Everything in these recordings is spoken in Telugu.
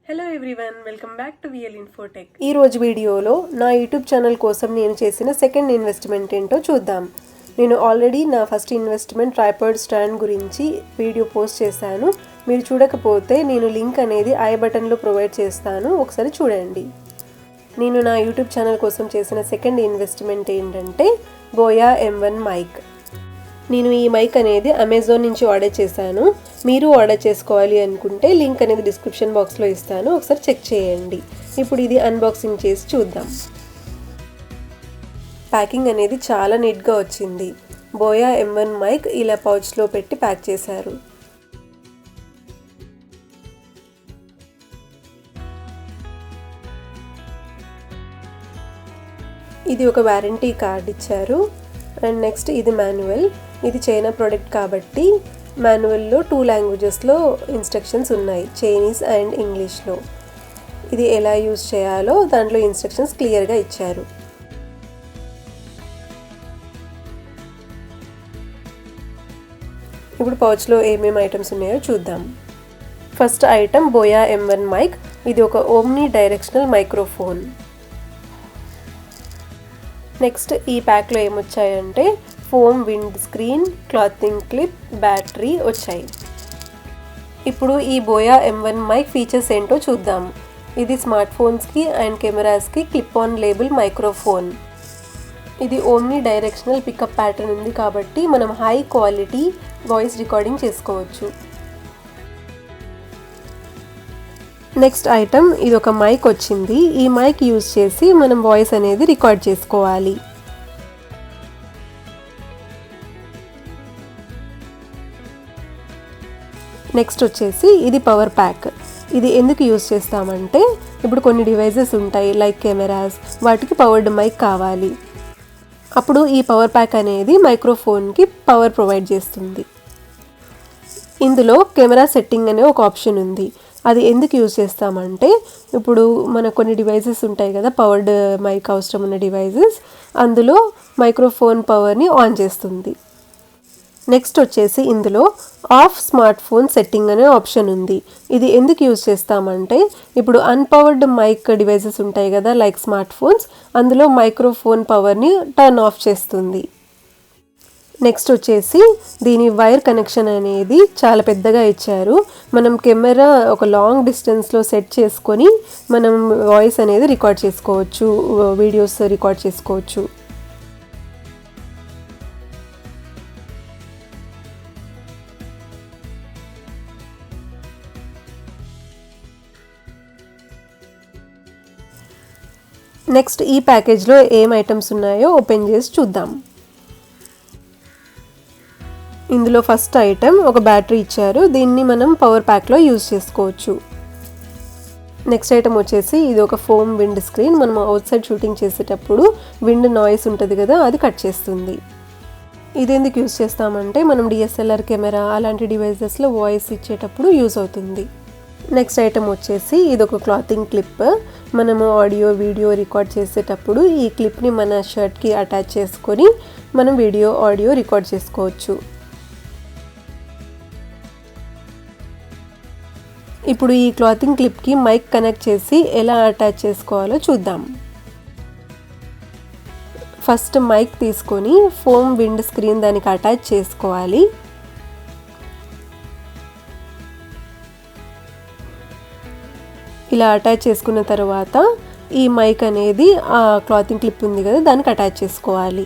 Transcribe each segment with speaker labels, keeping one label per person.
Speaker 1: Hello everyone, welcome back to InfoTech.
Speaker 2: ఈ రోజు వీడియోలో నా యూట్యూబ్ ఛానల్ కోసం నేను చేసిన సెకండ్ ఇన్వెస్ట్మెంట్ ఏంటో చూద్దాం. నేను ఆల్రెడీ నా ఫస్ట్ ఇన్వెస్ట్మెంట్ ట్రైపాడ్ స్టాండ్ గురించి వీడియో పోస్ట్ చేశాను. మీరు చూడకపోతే నేను లింక్ అనేది ఐ బటన్లో ప్రొవైడ్ చేస్తాను, ఒకసారి చూడండి. నేను నా యూట్యూబ్ ఛానల్ కోసం చేసిన సెకండ్ ఇన్వెస్ట్మెంట్ ఏంటంటే బోయా M1 మైక్. నేను ఈ మైక్ అనేది అమెజాన్ నుంచి ఆర్డర్ చేశాను. మీరు ఆర్డర్ చేసుకోవాలి అనుకుంటే లింక్ అనేది డిస్క్రిప్షన్ బాక్స్లో ఇస్తాను, ఒకసారి చెక్ చేయండి. ఇప్పుడు ఇది అన్బాక్సింగ్ చేసి చూద్దాం. ప్యాకింగ్ అనేది చాలా నీట్గా వచ్చింది. బోయా M1 మైక్ ఇలా పౌచ్లో పెట్టి ప్యాక్ చేశారు. ఇది ఒక వారంటీ కార్డ్ ఇచ్చారు. అండ్ నెక్స్ట్ ఇది మాన్యువల్. ఇది చైనా ప్రోడక్ట్ కాబట్టి మాన్యువల్లో 2 లాంగ్వేజెస్లో ఇన్స్ట్రక్షన్స్ ఉన్నాయి, చైనీస్ అండ్ ఇంగ్లీష్లో. ఇది ఎలా యూజ్ చేయాలో దాంట్లో ఇన్స్ట్రక్షన్స్ క్లియర్గా ఇచ్చారు. ఇప్పుడు పౌచ్లో ఏమేమి ఐటమ్స్ ఉన్నాయో చూద్దాం. First item Boya M1 mic. ఇది ఒక ఓమ్ని డైరెక్షనల్ మైక్రోఫోన్. నెక్స్ట్ ఈ ప్యాక్లో ఏమొచ్చాయంటే foam windscreen, clothing clip, battery వచ్చాయి. ఇప్పుడు ఈ బోయా M1 మైక్ ఫీచర్స్ ఏంటో చూద్దాం. ఇది స్మార్ట్ ఫోన్స్కి అండ్ కెమెరాస్కి క్లిప్ ఆన్ లేబుల్ మైక్రోఫోన్. ఇది ఓమ్ని డైరెక్షనల్ పికప్ ప్యాటర్న్ ఉంది కాబట్టి మనం హై క్వాలిటీ వాయిస్ రికార్డింగ్ చేసుకోవచ్చు. నెక్స్ట్ ఐటమ్ ఇది ఒక మైక్ వచ్చింది. ఈ మైక్ యూజ్ చేసి మనం వాయిస్ అనేది రికార్డ్ చేసుకోవాలి. నెక్స్ట్ వచ్చేసి ఇది పవర్ ప్యాక్. ఇది ఎందుకు యూజ్ చేస్తామంటే ఇప్పుడు కొన్ని డివైజెస్ ఉంటాయి లైక్ కెమెరాస్, వాటికి పవర్డ్ మైక్ కావాలి. అప్పుడు ఈ పవర్ ప్యాక్ అనేది మైక్రోఫోన్కి పవర్ ప్రొవైడ్ చేస్తుంది. ఇందులో కెమెరా సెట్టింగ్ అనే ఒక ఆప్షన్ ఉంది. అది ఎందుకు యూజ్ చేస్తామంటే ఇప్పుడు మన కొన్ని డివైజెస్ ఉంటాయి కదా, పవర్డ్ మైక్ అవసరం ఉన్న డివైజెస్, అందులో మైక్రోఫోన్ పవర్ని ఆన్ చేస్తుంది. నెక్స్ట్ వచ్చేసి ఇందులో ఆఫ్ స్మార్ట్ ఫోన్ సెట్టింగ్ అనే ఆప్షన్ ఉంది. ఇది ఎందుకు యూజ్ చేస్తామంటే ఇప్పుడు అన్పవర్డ్ మైక్ డివైజెస్ ఉంటాయి కదా లైక్ స్మార్ట్ ఫోన్స్, అందులో మైక్రోఫోన్ పవర్ని టర్న్ ఆఫ్ చేస్తుంది. నెక్స్ట్ వచ్చేసి దీని వైర్ కనెక్షన్ అనేది చాలా పెద్దగా ఇచ్చారు. మనం కెమెరా ఒక లాంగ్ డిస్టెన్స్లో సెట్ చేసుకొని మనం వాయిస్ అనేది రికార్డ్ చేసుకోవచ్చు, వీడియోస్ రికార్డ్ చేసుకోవచ్చు. నెక్స్ట్ ఈ ప్యాకేజ్లో ఏం ఐటమ్స్ ఉన్నాయో ఓపెన్ చేసి చూద్దాం. ఇందులో ఫస్ట్ ఐటమ్ ఒక బ్యాటరీ ఇచ్చారు. దీన్ని మనం పవర్ ప్యాక్లో యూజ్ చేసుకోవచ్చు. నెక్స్ట్ ఐటమ్ వచ్చేసి ఇది ఒక ఫోమ్ విండ్ స్క్రీన్. మనం అవుట్ సైడ్ షూటింగ్ చేసేటప్పుడు విండ్ నాయిస్ ఉంటుంది కదా, అది కట్ చేస్తుంది. ఇది ఎందుకు యూజ్ చేస్తామంటే మనం DSLR కెమెరా అలాంటి డివైజెస్లో వాయిస్ ఇచ్చేటప్పుడు యూజ్ అవుతుంది. నెక్స్ట్ ఐటమ్ వచ్చేసి ఇది ఒక క్లాతింగ్ క్లిప్. మనము ఆడియో వీడియో రికార్డ్ చేసేటప్పుడు ఈ క్లిప్ని మన షర్ట్కి అటాచ్ చేసుకొని మనం వీడియో ఆడియో రికార్డ్ చేసుకోవచ్చు. ఇప్పుడు ఈ క్లాతింగ్ క్లిప్కి మైక్ కనెక్ట్ చేసి ఎలా అటాచ్ చేసుకోవాలో చూద్దాం. ఫస్ట్ మైక్ తీసుకొని ఫోమ్ విండ్ స్క్రీన్ దానికి అటాచ్ చేసుకోవాలి. ఇలా అటాచ్ చేసుకున్న తర్వాత ఈ మైక్ అనేది ఆ క్లాతింగ్ క్లిప్ ఉంది కదా దానికి అటాచ్ చేసుకోవాలి.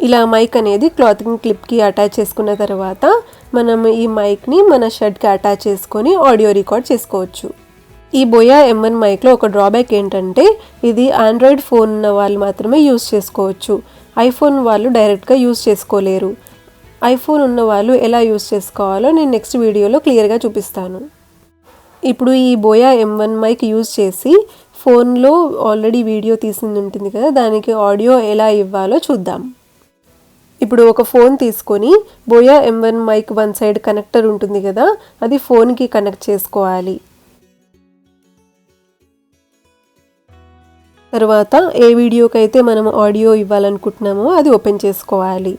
Speaker 2: ఇలా మైక్ అనేది క్లాతింగ్ క్లిప్కి అటాచ్ చేసుకున్న తర్వాత మనం ఈ మైక్ని మన షర్ట్కి అటాచ్ చేసుకొని ఆడియో రికార్డ్ చేసుకోవచ్చు. ఈ బోయా M1 మైక్లో ఒక డ్రాబ్యాక్ ఏంటంటే ఇది ఆండ్రాయిడ్ ఫోన్ ఉన్న వాళ్ళు మాత్రమే యూజ్ చేసుకోవచ్చు. ఐఫోన్ వాళ్ళు డైరెక్ట్గా యూజ్ చేసుకోలేరు. ఐఫోన్ ఉన్న వాళ్ళు ఎలా యూజ్ చేసుకోవాలో నేను నెక్స్ట్ వీడియోలో క్లియర్గా చూపిస్తాను. ఇప్పుడు ఈ బోయా M1 మైక్ యూజ్ చేసి ఫోన్లో ఆల్రెడీ వీడియో తీసింది ఉంటుంది కదా, దానికి ఆడియో ఎలా ఇవ్వాలో చూద్దాం. ఇప్పుడు ఒక ఫోన్ తీసుకొని బోయా M1 mike one side connector ఉంటుంది కదా, అది ఫోన్కి కనెక్ట్ చేసుకోవాలి. తర్వాత ఏ వీడియోకి అయితే మనం ఆడియో ఇవ్వాలనుకుంటున్నామో అది ఓపెన్ చేసుకోవాలి.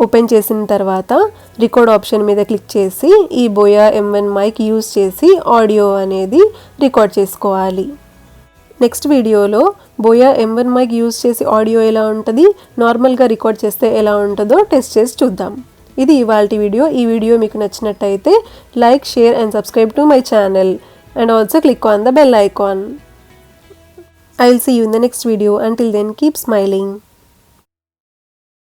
Speaker 2: ఓపెన్ చేసిన తర్వాత రికార్డ్ ఆప్షన్ మీద క్లిక్ చేసి ఈ బోయా M1 మైక్ యూజ్ చేసి ఆడియో అనేది రికార్డ్ చేసుకోవాలి. నెక్స్ట్ వీడియోలో బోయా M1 మైక్ యూజ్ చేసి ఆడియో ఎలా ఉంటుంది, నార్మల్గా రికార్డ్ చేస్తే ఎలా ఉంటుందో టెస్ట్ చేసి చూద్దాం. ఇది ఇవాల్టి వీడియో. ఈ వీడియో మీకు నచ్చినట్టయితే like, share and subscribe to my channel and also click on the bell icon. I will see you in the next video. Until then, keep smiling.